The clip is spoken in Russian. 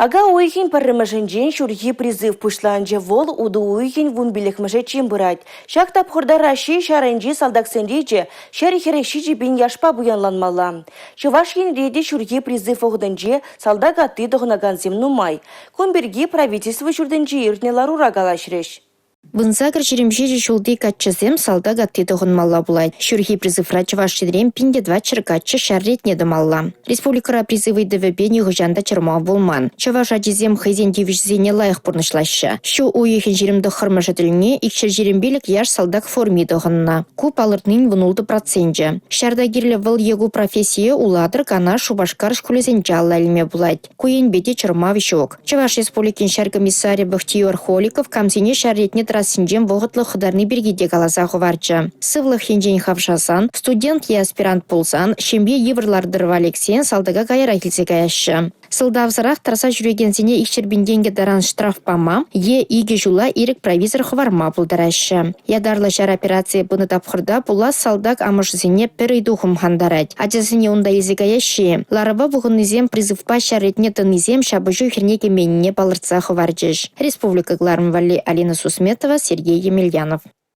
Ага уйхин парымышынжен шурхи призыв пушланжы вол уду уйхин вун билікмыжы чимбырать. Шак тапхырда Раши шарынжи салдаксенрече шәрі-херекші бен яшпа буянланмала. Чувашин реде шурхи призыв оғдынжы салдак атты доғынаган земнумай. Конберги правительство шурдынжы иртнелару рагалашреш. Вынзагр черемшеже шулды катчызем салда гатты доғынмалла булайд. Шурхи призывра чувашидрем пинде 2 чыркатчы шарретне дымалла. Республикара призывы ДВБ негыжанда чырма болман. Чуваш ажизем хайзен девишзене лайық бұрнышлашы. Шу уйехен жерімді қырмыжы тіліне икшер жерембелік яш салдак форми доғынна. Куп алыртнын вунулды проценже. Шардагерлі выл егу профессия уладыр гана шубашкар школезен жалла әлме булайд. Куен беде чырма вишок. Чуваш республикин шар комиссари Бахтиер Холиков камсене шарретне синжем вогытлы хыдарны бергеде галаса ховарчы. Сывлых хенжен хавшасан, студент и аспирант пулсан, шембе еврлардыр Алексеен салдыга кайра келсе каяшы. Сылдавзырақ тарса жүрегенсене икшербинденге даран штраф пама, иге жула ирік провизор хварма пулдарашы. Ядарлы жар операция бұны тапқырда бұла салдак амышызене пір иду хумхандарад. Аджасыне онда езігаяшы. Ларыба бұғынызем призывпа шаретне тынызем шабыжу хернеге меніне балыртса хварчыш. Республика Глармвали Алина Сусметова, Сергей Емельянов.